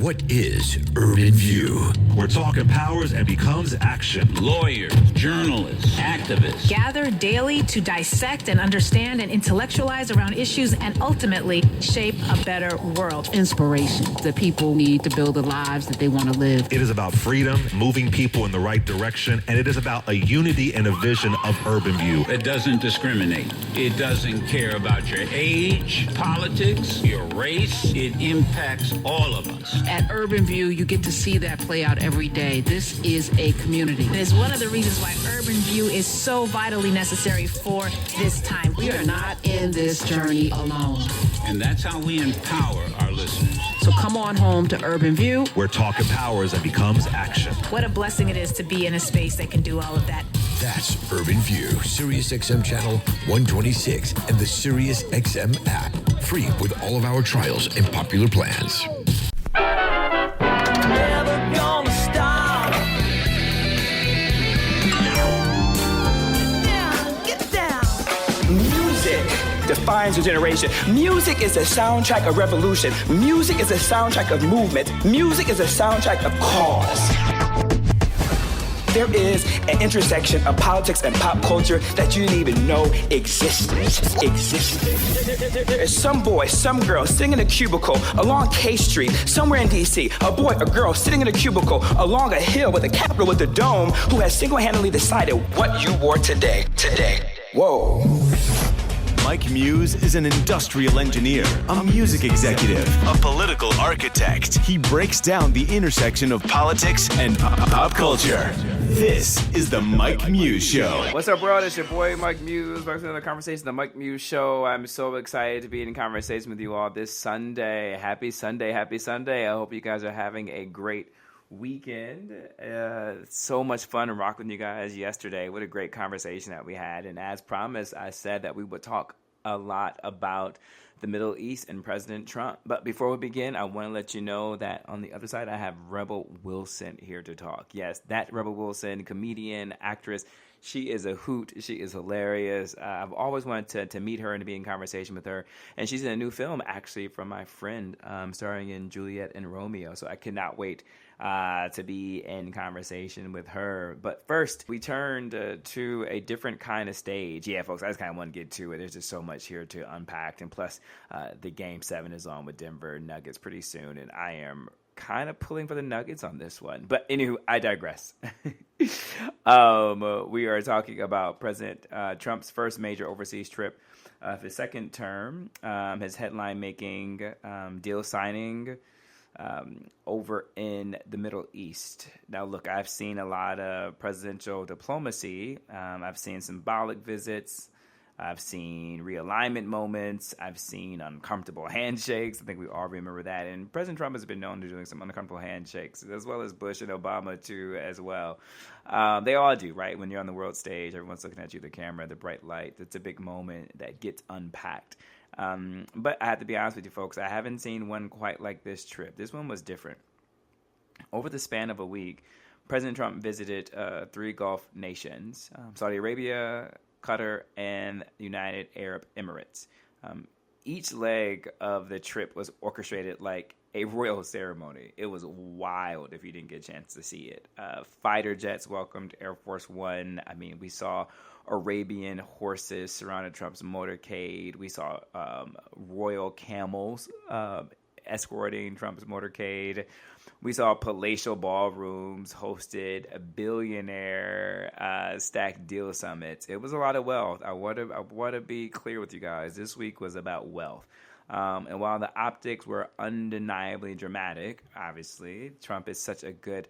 What is Urban View? Where talk empowers and becomes action. Lawyers, journalists, activists gather daily to dissect and understand and intellectualize around issues and ultimately shape a better world. Inspiration that people need to build the lives that they want to live. It is about freedom, moving people in the right direction, and it is about a unity and a vision of Urban View. It doesn't discriminate. It doesn't care about your age, politics, your race. It impacts all of us. At Urban View, you get to see that play out every day. This is a community. It is one of the reasons why Urban View is so vitally necessary for this time. We are not in this journey alone. And that's how we empower our listeners. So come on home to Urban View, where talk empowers and becomes action. What a blessing it is to be in a space that can do all of that. That's Urban View, SiriusXM Channel 126 and the SiriusXM app. Free with all of our trials and popular plans. Never gonna stop. Get down. Music defines a generation. Music is a soundtrack of revolution. Music is a soundtrack of movement. Music is a soundtrack of cause. There is an intersection of politics and pop culture that you didn't even know existed. There's some boy, some girl sitting in a cubicle along K Street, somewhere in D.C. A boy, a girl sitting in a cubicle along a hill with a Capitol with a dome who has single-handedly decided what you wore today. Whoa. Mike Muse is an industrial engineer, a music executive, a political architect. He breaks down the intersection of politics and pop culture. This is the Mike Muse Show. What's up, world? It's your boy, Mike Muse. Welcome to another conversation, the Mike Muse Show. I'm so excited to be in conversation with you all this Sunday. Happy Sunday, happy Sunday. I hope you guys are having a great weekend. So much fun to rock with you guys yesterday. What a great conversation that we had. And as promised, I said that we would talk a lot about the Middle East and President Trump. But before we begin, I want to let you know that on the other side, I have Rebel Wilson here to talk. Yes, that Rebel Wilson, comedian, actress. She is a hoot. She is hilarious. I've always wanted to meet her and to be in conversation with her. And she's in a new film, actually, from my friend, starring in Juliet and Romeo. So I cannot wait to be in conversation with her. But first, we turned to a different kind of stage. Yeah, folks, I just kind of want to get to it. There's just so much here to unpack. And plus, the Game 7 is on with Denver Nuggets pretty soon. And I am kind of pulling for the Nuggets on this one. But anywho, I digress. We are talking about President Trump's first major overseas trip of his second term, his headline-making deal signing over in the Middle East. Now, look, I've seen a lot of presidential diplomacy. I've seen symbolic visits. I've seen realignment moments. I've seen uncomfortable handshakes. I think we all remember that. And President Trump has been known to doing some uncomfortable handshakes, as well as Bush and Obama, too, as well. They all do, right? When you're on the world stage, everyone's looking at you, the camera, the bright light. It's a big moment that gets unpacked. But I have to be honest with you, folks. I haven't seen one quite like this trip. This one was different. Over the span of a week, President Trump visited 3 Gulf nations, Saudi Arabia, Qatar, and United Arab Emirates. Each leg of the trip was orchestrated like a royal ceremony. It was wild if you didn't get a chance to see it. Fighter jets welcomed Air Force One. I mean, we saw Arabian horses surrounded Trump's motorcade. We saw royal camels escorting Trump's motorcade. We saw palatial ballrooms hosted a billionaire stacked deal summits. It was a lot of wealth. I want to be clear with you guys. This week was about wealth. And while the optics were undeniably dramatic, obviously, Trump is such a good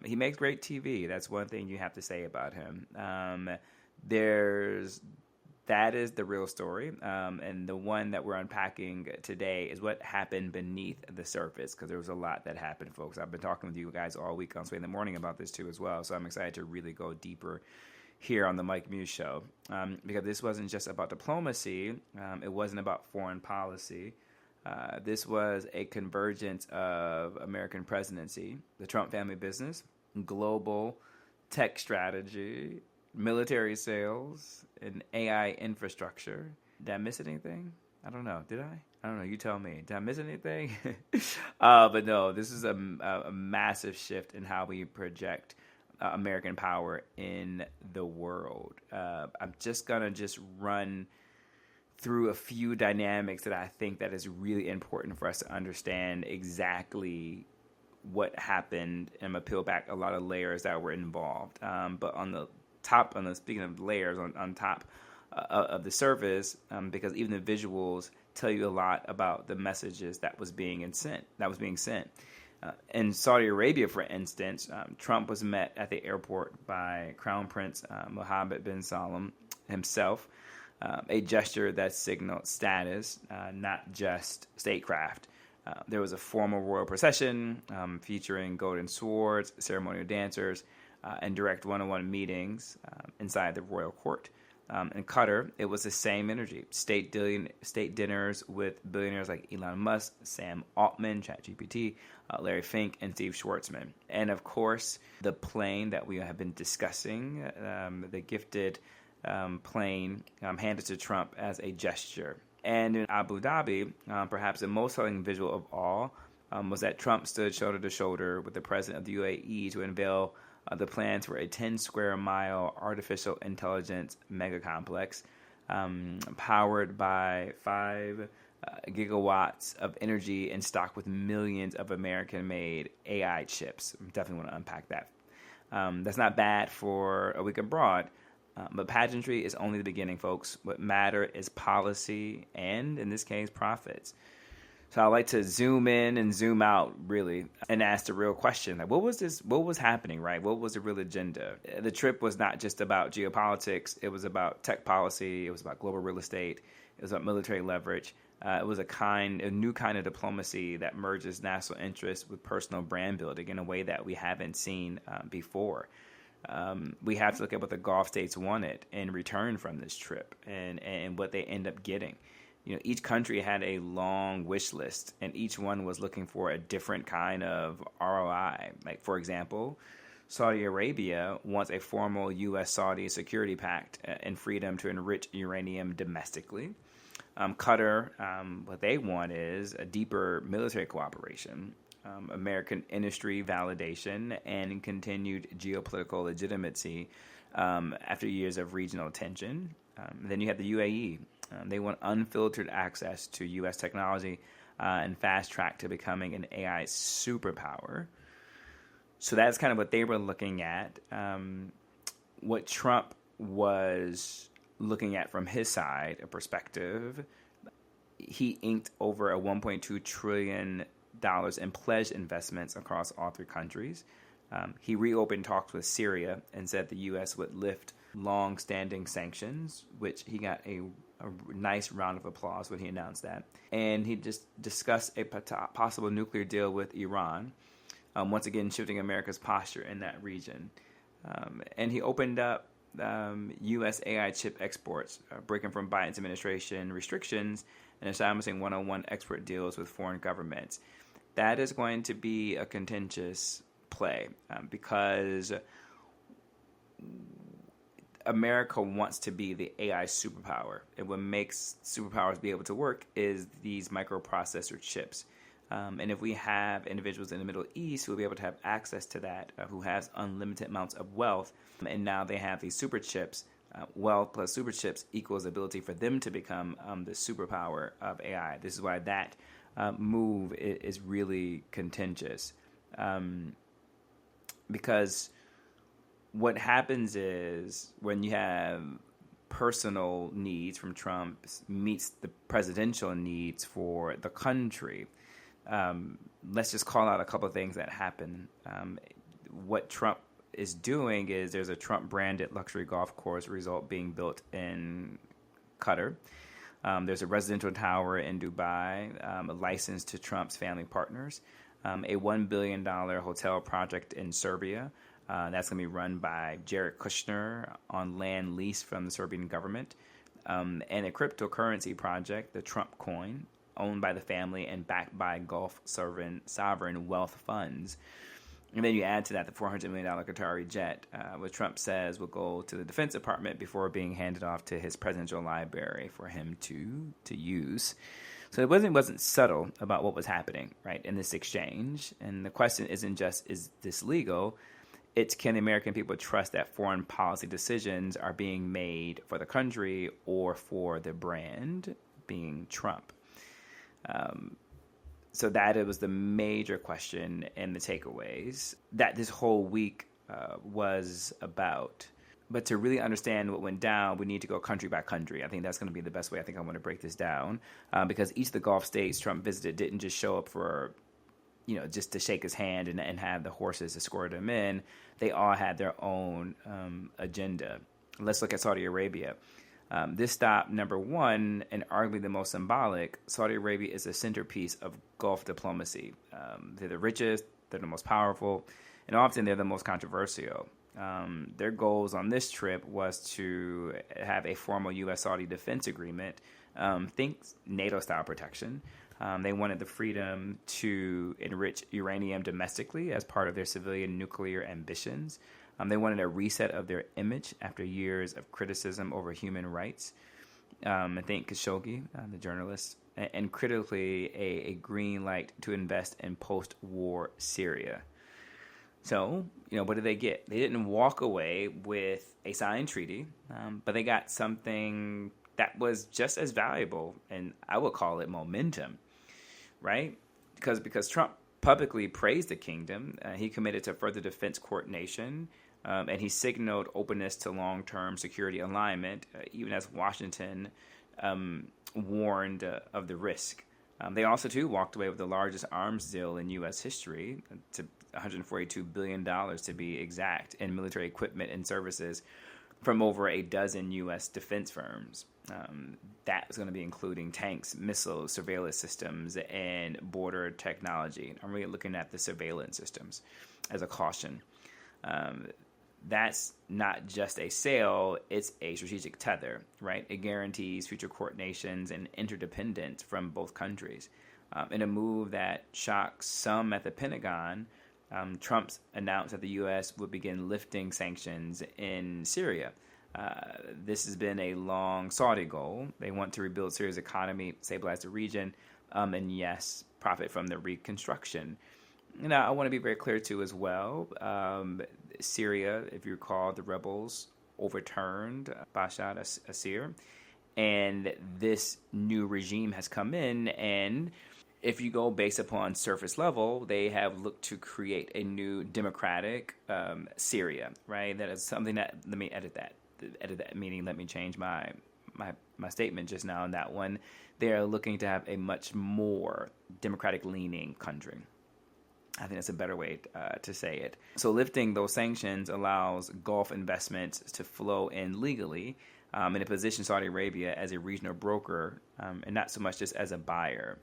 he makes great TV. That's one thing you have to say about him. That is the real story, and the one that we're unpacking today is what happened beneath the surface, because there was a lot that happened, folks. I've been talking with you guys all week on Sway in the Morning about this too as well, so I'm excited to really go deeper here on the Mike Muse Show, because this wasn't just about diplomacy. It wasn't about foreign policy. This was a convergence of American presidency, the Trump family business, global tech strategy, military sales, and AI infrastructure. Did I miss anything? I don't know. Did I? I don't know. You tell me. Did I miss anything? But no, this is a massive shift in how we project American power in the world. I'm just gonna run through a few dynamics that I think that is really important for us to understand exactly what happened, and I'm gonna peel back a lot of layers that were involved. But speaking of layers, on top of the surface, because even the visuals tell you a lot about the messages that was being sent. In Saudi Arabia, for instance, Trump was met at the airport by Crown Prince Mohammed bin Salman himself, a gesture that signaled status, not just statecraft. There was a formal royal procession featuring golden swords, ceremonial dancers, and direct one-on-one meetings inside the royal court. In Qatar, it was the same energy. State dinners with billionaires like Elon Musk, Sam Altman, ChatGPT, Larry Fink, and Steve Schwartzman. And of course, the plane that we have been discussing, the gifted plane handed to Trump as a gesture. And in Abu Dhabi, perhaps the most telling visual of all was that Trump stood shoulder to shoulder with the president of the UAE to unveil the plans for a 10-square-mile artificial intelligence mega complex powered by 5 gigawatts of energy and stocked with millions of American-made AI chips. Definitely want to unpack that. That's not bad for a week abroad, but pageantry is only the beginning, folks. What matter is policy and, in this case, profits. So I like to zoom in and zoom out, really, and ask the real question. Like, what was happening, right? What was the real agenda? The trip was not just about geopolitics. It was about tech policy. It was about global real estate. It was about military leverage. It was a new kind of diplomacy that merges national interest with personal brand building in a way that we haven't seen before. We have to look at what the Gulf states wanted in return from this trip and what they end up getting. Each country had a long wish list, and each one was looking for a different kind of ROI. Like, for example, Saudi Arabia wants a formal U.S.-Saudi security pact and freedom to enrich uranium domestically. Qatar, what they want is a deeper military cooperation, American industry validation, and continued geopolitical legitimacy after years of regional tension. Then you have the UAE. They want unfiltered access to U.S. technology and fast track to becoming an AI superpower. So that's kind of what they were looking at. What Trump was looking at from his side, a perspective, he inked over a $1.2 trillion in pledged investments across all 3 countries. He reopened talks with Syria and said the U.S. would lift long-standing sanctions, which he got a nice round of applause when he announced that. And he just discussed a possible nuclear deal with Iran, once again shifting America's posture in that region. And he opened up U.S. AI chip exports, breaking from Biden's administration restrictions and establishing one-on-one export deals with foreign governments. That is going to be a contentious play because America wants to be the AI superpower. And what makes superpowers be able to work is these microprocessor chips. And if we have individuals in the Middle East who will be able to have access to that, who has unlimited amounts of wealth, and now they have these super chips, wealth plus super chips equals ability for them to become the superpower of AI. This is why that move is really contentious. Because what happens is when you have personal needs from Trump meets the presidential needs for the country, let's just call out a couple of things that happen. What Trump is doing is there's a Trump-branded luxury golf course resort being built in Qatar. There's a residential tower in Dubai, a license to Trump's family partners, a $1 billion hotel project in Serbia. That's going to be run by Jared Kushner on land leased from the Serbian government, and a cryptocurrency project, the Trump coin, owned by the family and backed by Gulf sovereign wealth funds. And then you add to that the $400 million Qatari jet, which Trump says will go to the Defense Department before being handed off to his presidential library for him to use. So it wasn't subtle about what was happening, right, in this exchange. And the question isn't just, is this legal? It's, can the American people trust that foreign policy decisions are being made for the country or for the brand, being Trump? So that it was the major question and the takeaways that this whole week was about. But to really understand what went down, we need to go country by country. I think that's going to be the best way I think I want to break this down, because each of the Gulf states Trump visited didn't just show up for, just to shake his hand and have the horses escort him in. They all had their own agenda. Let's look at Saudi Arabia. This stop, number one, and arguably the most symbolic, Saudi Arabia is a centerpiece of Gulf diplomacy. They're the richest, they're the most powerful, and often they're the most controversial. Their goals on this trip was to have a formal U.S.-Saudi defense agreement, think NATO-style protection. They wanted the freedom to enrich uranium domestically as part of their civilian nuclear ambitions. They wanted a reset of their image after years of criticism over human rights. I think Khashoggi, the journalist, and critically a green light to invest in post-war Syria. So, what did they get? They didn't walk away with a signed treaty, but they got something that was just as valuable, and I would call it momentum, right? Because Trump publicly praised the kingdom. He committed to further defense coordination, and he signaled openness to long-term security alignment, even as Washington warned of the risk. They also, too, walked away with the largest arms deal in U.S. history, to $142 billion to be exact, in military equipment and services from over a dozen U.S. defense firms. That was going to be including tanks, missiles, surveillance systems, and border technology. I'm really looking at the surveillance systems as a caution. That's not just a sale, it's a strategic tether, right? It guarantees future coordinations and interdependence from both countries. In a move that shocked some at the Pentagon, Trump's announced that the U.S. would begin lifting sanctions in Syria. This has been a long Saudi goal. They want to rebuild Syria's economy, stabilize the region, and yes, profit from the reconstruction. Now, I want to be very clear, too, as well. Syria, if you recall, the rebels overturned Bashar al-Assad, and this new regime has come in, and if you go based upon surface level, they have looked to create a new democratic Syria, right? That is something that, let me edit that, meaning let me change my statement just now on that one. They are looking to have a much more democratic-leaning country. I think that's a better way to say it. So lifting those sanctions allows Gulf investments to flow in legally, and it positions Saudi Arabia as a regional broker, and not so much just as a buyer.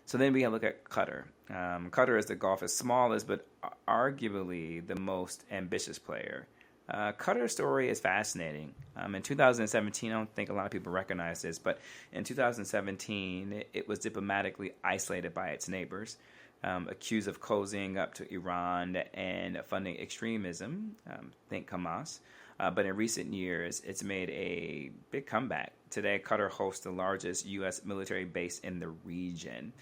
So then we can look at Qatar. Qatar is the Gulf's smallest, but arguably the most ambitious player. Qatar's story is fascinating. In 2017, I don't think a lot of people recognize this, but in 2017, it was diplomatically isolated by its neighbors, accused of cozying up to Iran and funding extremism, think Hamas. But in recent years, it's made a big comeback. Today, Qatar hosts the largest U.S. military base in the region.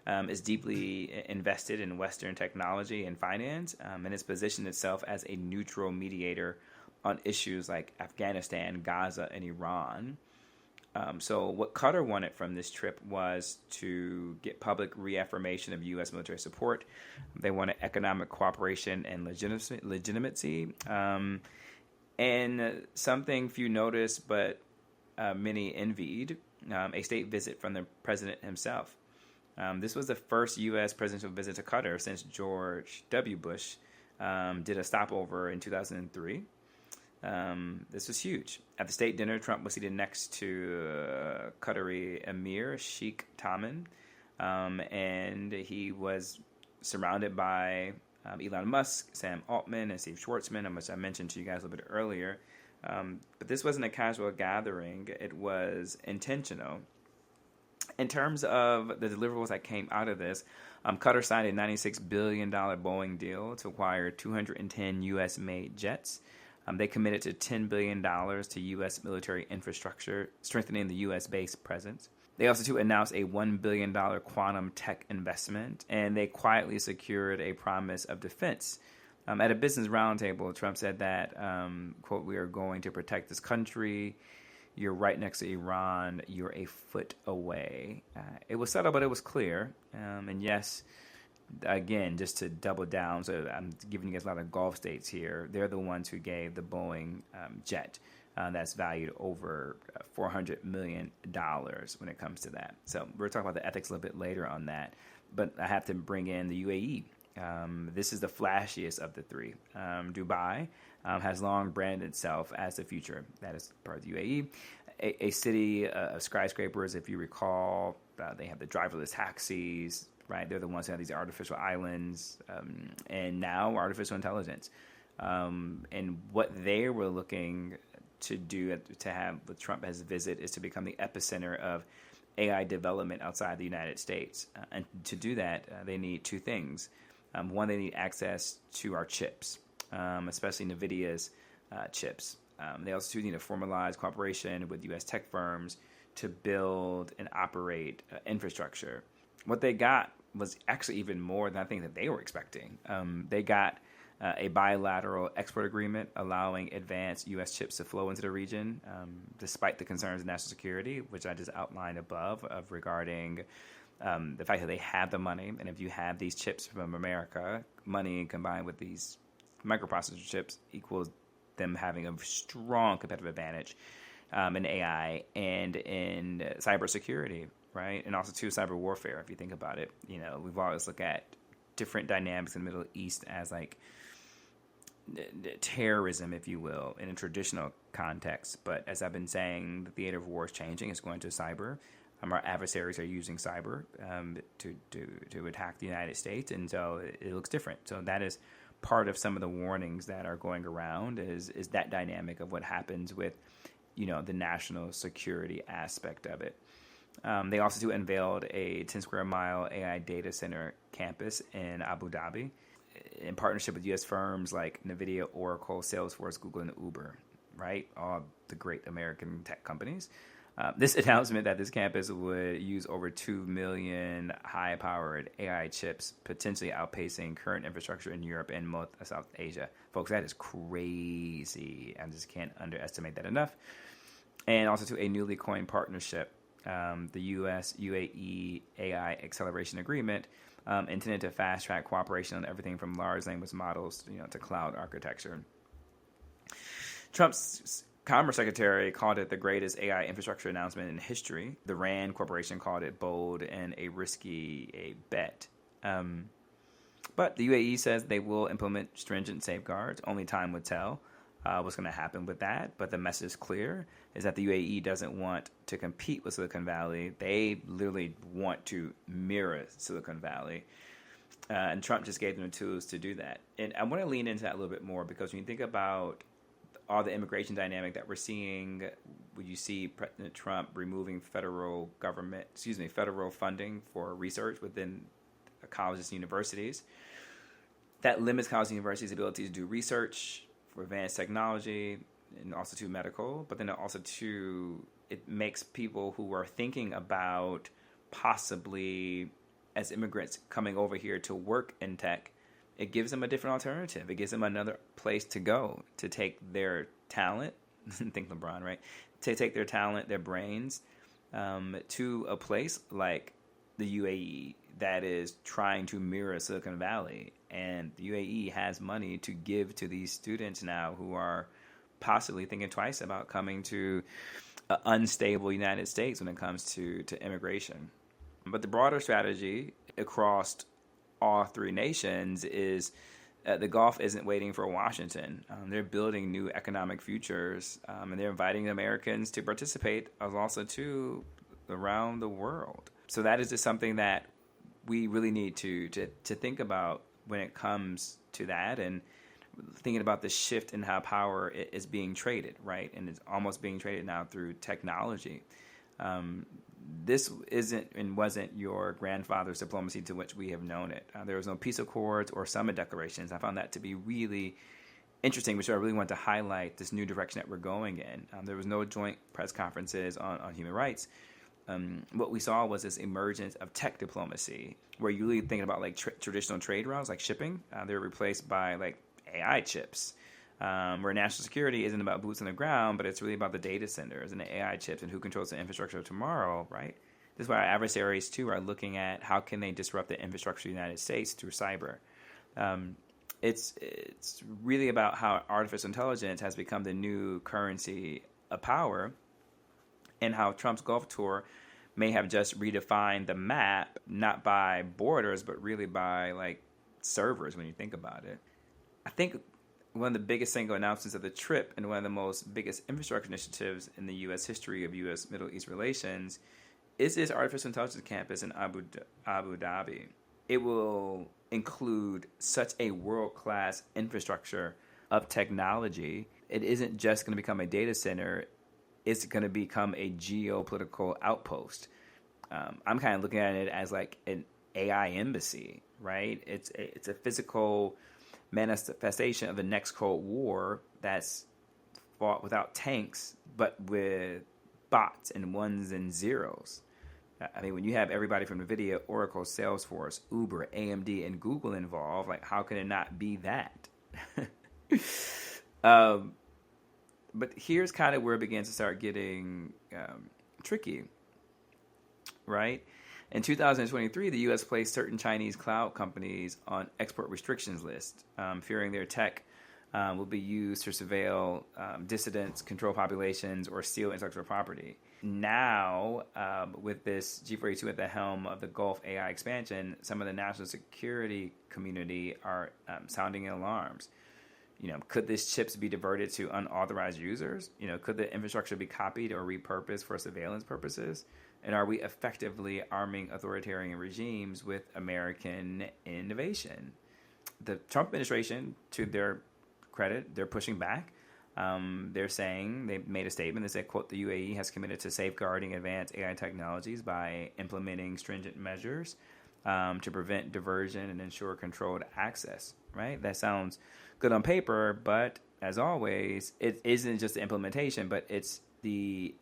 It's deeply invested in Western technology and finance, and it's positioned itself as a neutral mediator on issues like Afghanistan, Gaza, and Iran. So what Qatar wanted from this trip was to get public reaffirmation of U.S. military support. They wanted economic cooperation and legitimacy. And something few noticed, but many envied, a state visit from the president himself. This was the first U.S. presidential visit to Qatar since George W. Bush did a stopover in 2003. This was huge. At the state dinner, Trump was seated next to Qatari Emir Sheikh Tamim, and he was surrounded by Elon Musk, Sam Altman, and Steve Schwarzman, which I mentioned to you guys a little bit earlier. But this wasn't a casual gathering. It was intentional. In terms of the deliverables that came out of this, Qatar signed a $96 billion Boeing deal to acquire 210 U.S.-made jets. They committed to $10 billion to U.S. military infrastructure, strengthening the U.S.-based presence. They also too announced a $1 billion quantum tech investment, and they quietly secured a promise of defense. At a business roundtable, Trump said that, quote, "We are going to protect this country. You're right next to Iran. You're a foot away." It was subtle, but it was clear. And yes, again, just to double down, so I'm giving you guys a lot of Gulf states here. They're the ones who gave the Boeing jet that's valued over $400 million when it comes to that. So we're talking about the ethics a little bit later on that. But I have to bring in the UAE. This is the flashiest of the three. Dubai has long branded itself as the future. That is part of the UAE. A city of skyscrapers, if you recall. They have the driverless taxis, right? They're the ones who have these artificial islands, and now artificial intelligence. And what they were looking to do, to have what Trump has visit, is to become the epicenter of AI development outside the United States. And to do that, they need two things. One, they need access to our chips, especially NVIDIA's chips. They also need a formalized cooperation with U.S. tech firms to build and operate infrastructure. What they got was actually even more than I think that they were expecting. They got a bilateral export agreement allowing advanced U.S. chips to flow into the region, despite the concerns of national security, which I just outlined above, of regarding the fact that they have the money. And if you have these chips from America, money combined with these microprocessor chips equals them having a strong competitive advantage in AI and in cybersecurity, right? And also, too, cyber warfare, if you think about it. You know, we've always looked at different dynamics in the Middle East as like terrorism, if you will, in a traditional context. But as I've been saying, the theater of war is changing. It's going to cyber. Our adversaries are using cyber to attack the United States, and so it looks different. So that is part of some of the warnings that are going around, is that dynamic of what happens with, you know, the national security aspect of it. They also unveiled a 10 square mile AI data center campus in Abu Dhabi in partnership with U.S. firms like NVIDIA, Oracle, Salesforce, Google, and Uber, right? All the great American tech companies. This announcement that this campus would use over 2 million high-powered AI chips, potentially outpacing current infrastructure in Europe and most of South Asia. Folks, that is crazy. I just can't underestimate that enough. And also to a newly coined partnership, the U.S.-UAE AI Acceleration Agreement, intended to fast-track cooperation on everything from large language models, to cloud architecture. Trump's Commerce Secretary called it the greatest AI infrastructure announcement in history. The RAND Corporation called it bold and a risky bet. But the UAE says they will implement stringent safeguards. Only time would tell what's going to happen with that. But the message is clear, is that the UAE doesn't want to compete with Silicon Valley. They literally want to mirror Silicon Valley. And Trump just gave them the tools to do that. And I want to lean into that a little bit more, because when you think about all the immigration dynamic that we're seeing, when you see President Trump removing federal funding for research within colleges and universities, that limits colleges and universities' ability to do research for advanced technology and also to medical. But then also it makes people who are thinking about possibly as immigrants coming over here to work in tech, it gives them a different alternative. It gives them another place to go to take their talent. Think LeBron, right? To take their talent, their brains, to a place like the UAE that is trying to mirror Silicon Valley. And the UAE has money to give to these students now who are possibly thinking twice about coming to an unstable United States when it comes to immigration. But the broader strategy across all three nations is the Gulf isn't waiting for Washington. They're building new economic futures, and they're inviting Americans to participate, as also to around the world. So that is just something that we really need to think about when it comes to that, and thinking about the shift in how power is being traded, right? And it's almost being traded now through technology. This isn't and wasn't your grandfather's diplomacy to which we have known it. There was no peace accords or summit declarations. I found that to be really interesting, which I really want to highlight this new direction that we're going in. There was no joint press conferences on human rights. what we saw was this emergence of tech diplomacy, where you really thinking about like traditional trade routes, like shipping. They're replaced by like AI chips, where national security isn't about boots on the ground, but it's really about the data centers and the AI chips and who controls the infrastructure of tomorrow, right? This is why our adversaries, too, are looking at how can they disrupt the infrastructure of the United States through cyber. It's really about how artificial intelligence has become the new currency of power, and how Trump's Gulf tour may have just redefined the map, not by borders, but really by like servers when you think about it. I think one of the biggest single announcements of the trip and one of the most biggest infrastructure initiatives in the U.S. history of U.S. Middle East relations is this artificial intelligence campus in Abu Dhabi. It will include such a world-class infrastructure of technology. It isn't just going to become a data center. It's going to become a geopolitical outpost. I'm kind of looking at it as like an AI embassy, right? It's a physical manifestation of the next Cold War that's fought without tanks, but with bots and ones and zeros. I mean, when you have everybody from NVIDIA, Oracle, Salesforce, Uber, AMD, and Google involved, like, how can it not be that? But here's kind of where it begins to start getting tricky, right? In 2023, the U.S. placed certain Chinese cloud companies on export restrictions list, fearing their tech will be used to surveil dissidents, control populations, or steal intellectual property. Now, with this G42 at the helm of the Gulf AI expansion, some of the national security community are sounding alarms. You know, could these chips be diverted to unauthorized users? You know, could the infrastructure be copied or repurposed for surveillance purposes? And are we effectively arming authoritarian regimes with American innovation? The Trump administration, to their credit, they're pushing back. They're saying, they made a statement that said, quote, the UAE has committed to safeguarding advanced AI technologies by implementing stringent measures to prevent diversion and ensure controlled access, right? That sounds good on paper, but as always, it isn't just the implementation, but it's the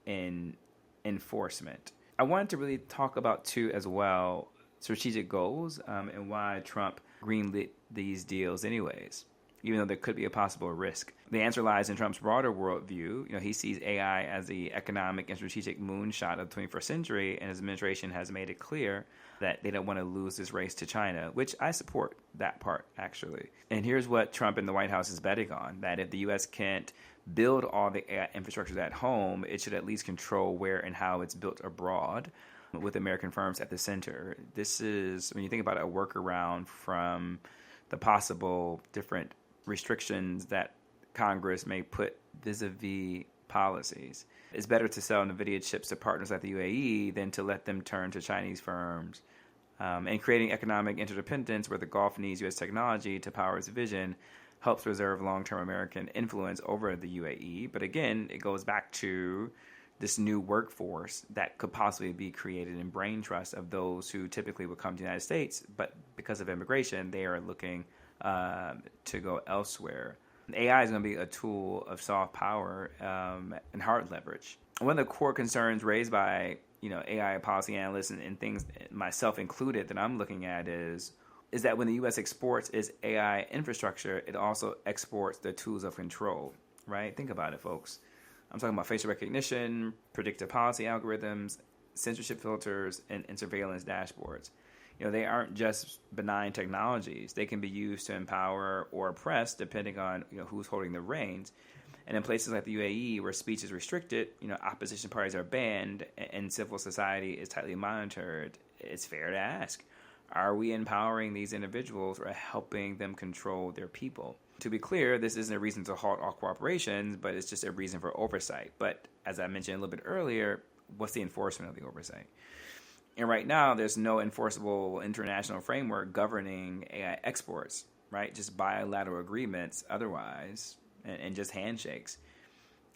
enforcement. I wanted to really talk about, too, as well, strategic goals and why Trump greenlit these deals anyways, even though there could be a possible risk. The answer lies in Trump's broader worldview. You know, he sees AI as the economic and strategic moonshot of the 21st century, and his administration has made it clear that they don't want to lose this race to China, which I support that part, actually. And here's what Trump and the White House is betting on, that if the U.S. can't build all the AI infrastructure at home, it should at least control where and how it's built abroad, with American firms at the center. This is, when you think about a workaround from the possible different restrictions that Congress may put vis-a-vis policies. It's better to sell NVIDIA chips to partners like the UAE than to let them turn to Chinese firms. And creating economic interdependence where the Gulf needs U.S. technology to power its vision helps preserve long-term American influence over the UAE. But again, it goes back to this new workforce that could possibly be created in brain trust of those who typically would come to the United States, but because of immigration, they are looking to go elsewhere. AI is going to be a tool of soft power and hard leverage. One of the core concerns raised by AI policy analysts and things, myself included, that I'm looking at is that when the U.S. exports its AI infrastructure, it also exports the tools of control, right? Think about it, folks. I'm talking about facial recognition, predictive policy algorithms, censorship filters, and surveillance dashboards. They aren't just benign technologies. They can be used to empower or oppress depending on who's holding the reins. And in places like the UAE, where speech is restricted, opposition parties are banned, and civil society is tightly monitored, it's fair to ask, are we empowering these individuals or helping them control their people? To be clear, this isn't a reason to halt all corporations, but it's just a reason for oversight. But as I mentioned a little bit earlier, what's the enforcement of the oversight? And right now, there's no enforceable international framework governing AI exports, right? Just bilateral agreements otherwise, and just handshakes.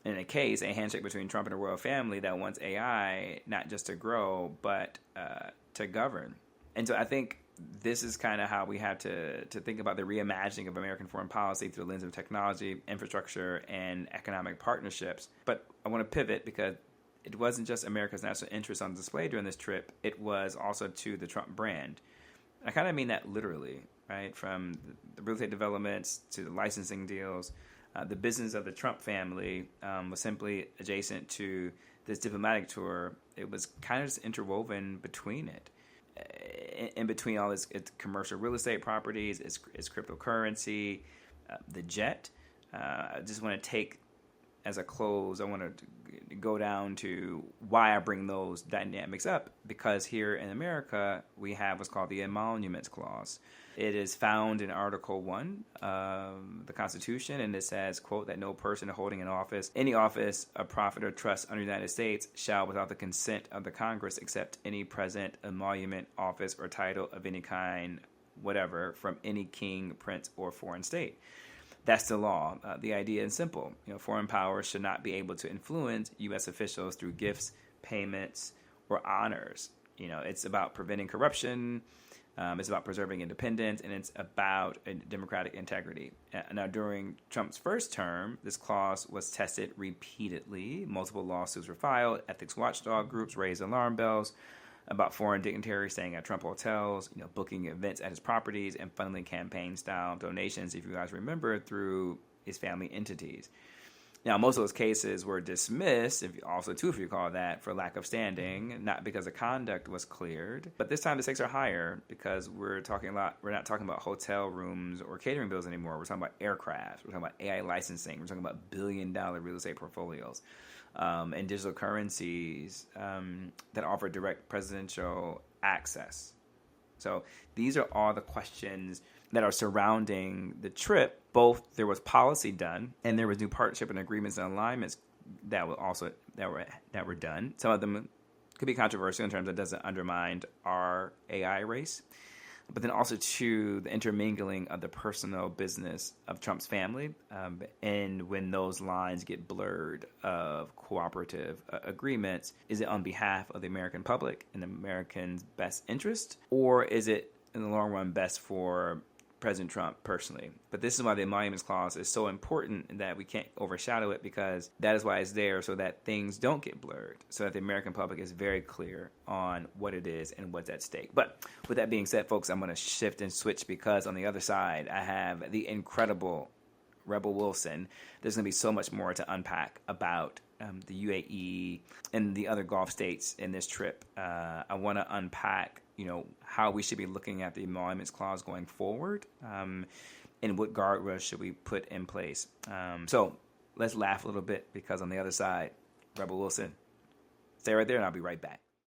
In a case, a handshake between Trump and the royal family that wants AI not just to grow, but to govern. And so I think this is kind of how we have to think about the reimagining of American foreign policy through the lens of technology, infrastructure, and economic partnerships. But I want to pivot because it wasn't just America's national interest on display during this trip. It was also to the Trump brand. I kind of mean that literally, right? From the real estate developments to the licensing deals, the business of the Trump family was simply adjacent to this diplomatic tour. It was kind of just interwoven between it. In between all its commercial real estate properties, its cryptocurrency, the jet. I just want to take as a close, I want to go down to why I bring those dynamics up, because here in America, we have what's called the Emoluments Clause. It is found in Article 1 of the Constitution, and it says, quote, that no person holding an office, any office of profit or trust under the United States shall, without the consent of the Congress, accept any present emolument, office, or title of any kind, whatever, from any king, prince, or foreign state. That's the law. The idea is simple. Foreign powers should not be able to influence U.S. officials through gifts, payments, or honors. It's about preventing corruption. It's about preserving independence, and it's about democratic integrity. Now, during Trump's first term, this clause was tested repeatedly. Multiple lawsuits were filed. Ethics watchdog groups raised alarm bells about foreign dignitaries staying at Trump hotels, booking events at his properties, and funneling campaign-style donations, if you guys remember, through his family entities. Now, most of those cases were dismissed, if you recall that, for lack of standing, not because the conduct was cleared. But this time the stakes are higher because we're not talking about hotel rooms or catering bills anymore. We're talking about aircraft. We're talking about AI licensing. We're talking about billion-dollar real estate portfolios. And digital currencies that offer direct presidential access. So these are all the questions that are surrounding the trip. Both there was policy done, and there was new partnership and agreements and alignments that were done. Some of them could be controversial in terms that doesn't undermine our AI race. But then also to the intermingling of the personal business of Trump's family, and when those lines get blurred of cooperative agreements, is it on behalf of the American public and the Americans' best interest, or is it in the long run best for President Trump personally? But this is why the Emoluments Clause is so important, that we can't overshadow it, because that is why it's there, so that things don't get blurred, so that the American public is very clear on what it is and what's at stake. But with that being said, folks, I'm going to shift and switch, because on the other side, I have the incredible Rebel Wilson. There's going to be so much more to unpack about the UAE and the other Gulf states in this trip. I want to unpack how we should be looking at the Emoluments Clause going forward, and what guardrails should we put in place. So let's laugh a little bit, because on the other side, Rebel Wilson. Stay right there, and I'll be right back.